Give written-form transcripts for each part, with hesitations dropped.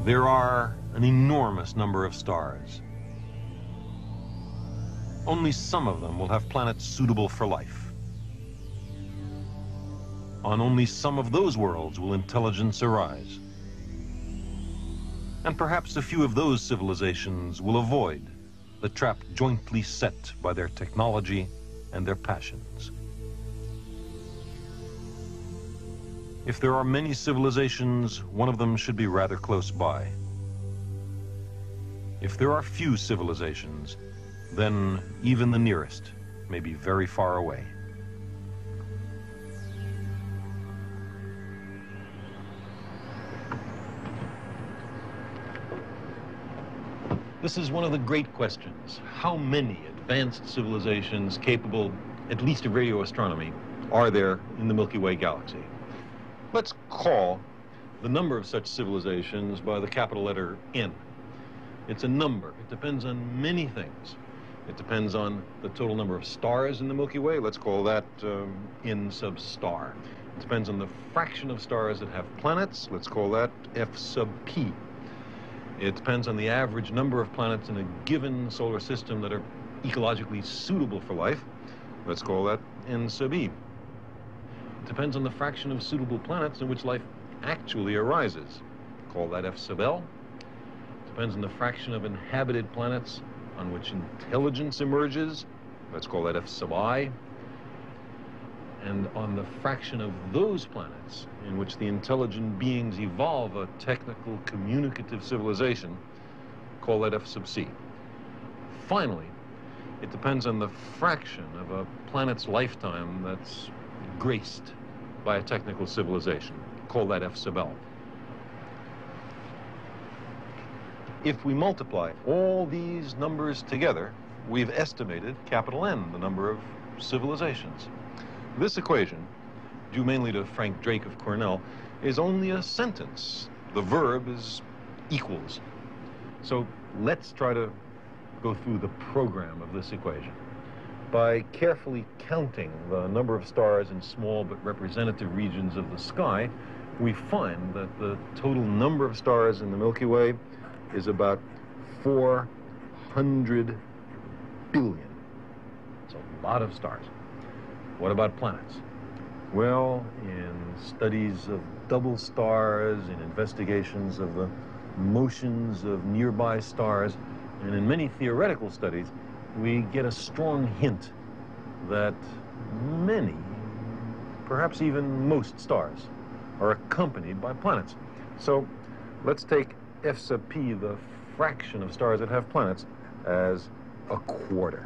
There are an enormous number of stars. Only some of them will have planets suitable for life. On only some of those worlds will intelligence arise. And perhaps a few of those civilizations will avoid the trap jointly set by their technology and their passions. If there are many civilizations, one of them should be rather close by. If there are few civilizations, then even the nearest may be very far away. This is one of the great questions. How many advanced civilizations capable, at least of radio astronomy, are there in the Milky Way galaxy? Let's call the number of such civilizations by the capital letter N. It's a number. It depends on many things. It depends on the total number of stars in the Milky Way. Let's call that N sub star. It depends on the fraction of stars that have planets. Let's call that F sub p. It depends on the average number of planets in a given solar system that are ecologically suitable for life. Let's call that N sub e. It depends on the fraction of suitable planets in which life actually arises. Call that F sub L. It depends on the fraction of inhabited planets on which intelligence emerges. Let's call that F sub I. And on the fraction of those planets in which the intelligent beings evolve a technical communicative civilization. Call that F sub C. Finally, it depends on the fraction of a planet's lifetime that's graced by a technical civilization. Call that F sub L. If we multiply all these numbers together, we've estimated capital N, the number of civilizations. This equation, due mainly to Frank Drake of Cornell, is only a sentence. The verb is equals. So let's try to go through the program of this equation. By carefully counting the number of stars in small but representative regions of the sky, we find that the total number of stars in the Milky Way is about 400 billion. It's a lot of stars. What about planets? Well, in studies of double stars, in investigations of the motions of nearby stars, and in many theoretical studies, we get a strong hint that many, perhaps even most stars, are accompanied by planets. So let's take F sub p, the fraction of stars that have planets, as a quarter.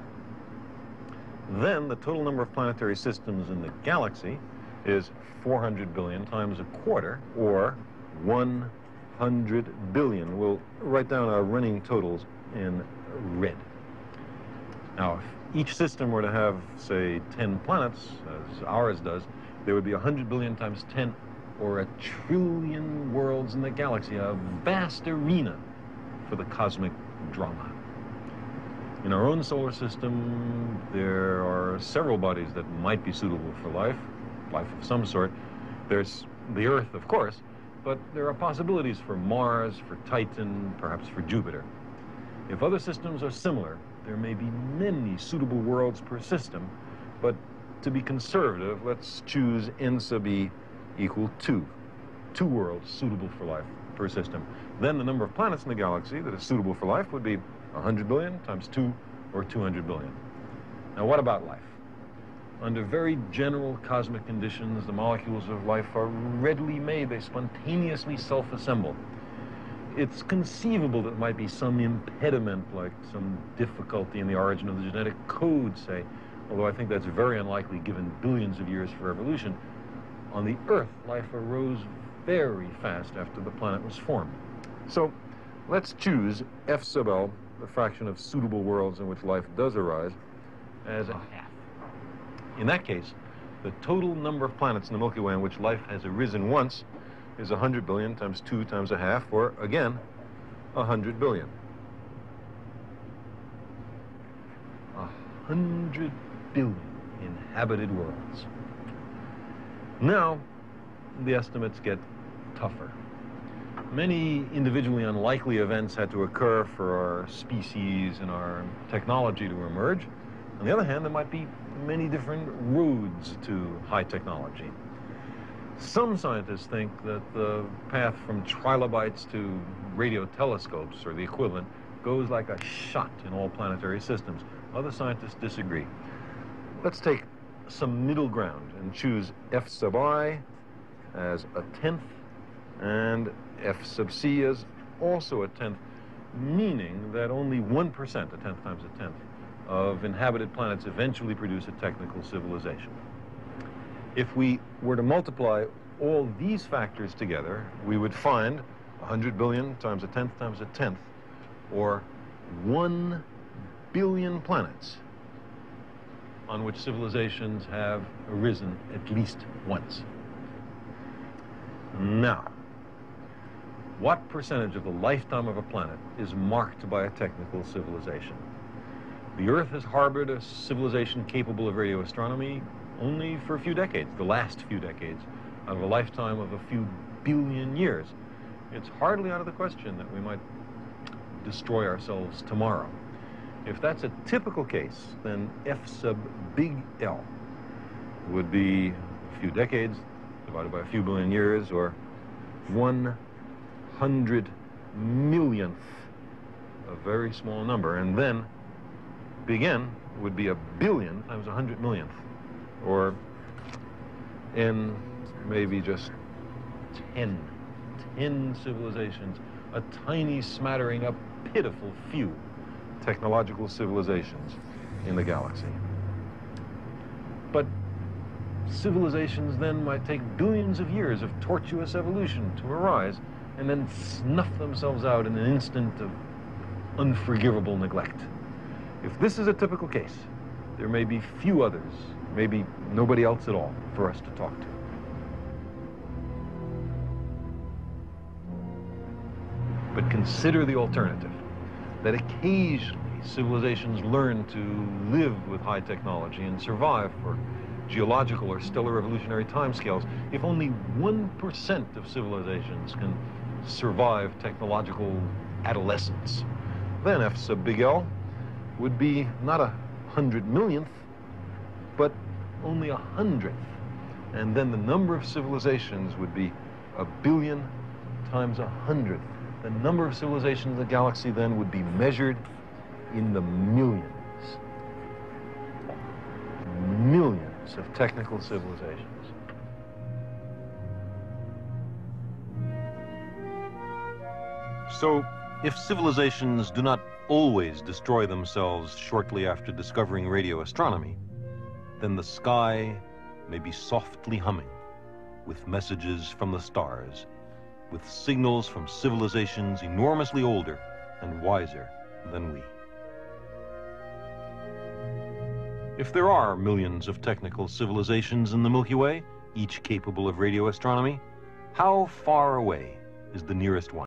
Then the total number of planetary systems in the galaxy is 400 billion times a quarter, or 100 billion. We'll write down our running totals in red. Now, if each system were to have, say, 10 planets, as ours does, there would be 100 billion times 10, or 1 trillion worlds in the galaxy, a vast arena for the cosmic drama. In our own solar system, there are several bodies that might be suitable for life of some sort. There's the Earth, of course, but there are possibilities for Mars, for Titan, perhaps for Jupiter. If other systems are similar, there may be many suitable worlds per system, but to be conservative, let's choose N sub e equal 2. 2 worlds suitable for life per system. Then the number of planets in the galaxy that is suitable for life would be 100 billion times 2, or 200 billion. Now, what about life? Under very general cosmic conditions, the molecules of life are readily made. They spontaneously self-assemble. It's conceivable that there might be some impediment, like some difficulty in the origin of the genetic code, say, although I think that's very unlikely given billions of years for evolution. On the Earth, life arose very fast after the planet was formed. So let's choose F sub L, the fraction of suitable worlds in which life does arise, as a half. In that case, the total number of planets in the Milky Way in which life has arisen once is 100 billion times 2 times a half, or again, 100 billion. 100 billion inhabited worlds. Now, the estimates get tougher. Many individually unlikely events had to occur for our species and our technology to emerge. On the other hand, there might be many different roads to high technology. Some scientists think that the path from trilobites to radio telescopes, or the equivalent, goes like a shot in all planetary systems. Other scientists disagree. Let's take some middle ground and choose F sub I as a tenth and F sub C as also a tenth, meaning that only 1%, a tenth times a tenth, of inhabited planets eventually produce a technical civilization. If we were to multiply all these factors together, we would find 100 billion times a tenth, or 1 billion planets on which civilizations have arisen at least once. Now, what percentage of the lifetime of a planet is marked by a technical civilization? The Earth has harbored a civilization capable of radio astronomy only for a few decades, the last few decades, out of a lifetime of a few billion years. It's hardly out of the question that we might destroy ourselves tomorrow. If that's a typical case, then F sub big L would be a few decades divided by a few billion years, or 100 millionth, a very small number. And then big N would be a billion times 100 millionth, or N maybe just 10 civilizations, a tiny smattering, a pitiful few technological civilizations in the galaxy. But civilizations then might take billions of years of tortuous evolution to arise and then snuff themselves out in an instant of unforgivable neglect. If this is a typical case, there may be few others, maybe nobody else at all, for us to talk to. But consider the alternative, that occasionally civilizations learn to live with high technology and survive for geological or stellar evolutionary timescales. If only 1% of civilizations can survive technological adolescence, then F sub big L would be not 100 millionth, but only 100th. And then the number of civilizations would be 1 billion times 100th. The number of civilizations in the galaxy then would be measured in the millions. Millions of technical civilizations. So, if civilizations do not always destroy themselves shortly after discovering radio astronomy, then the sky may be softly humming with messages from the stars, with signals from civilizations enormously older and wiser than we. If there are millions of technical civilizations in the Milky Way, each capable of radio astronomy, how far away is the nearest one?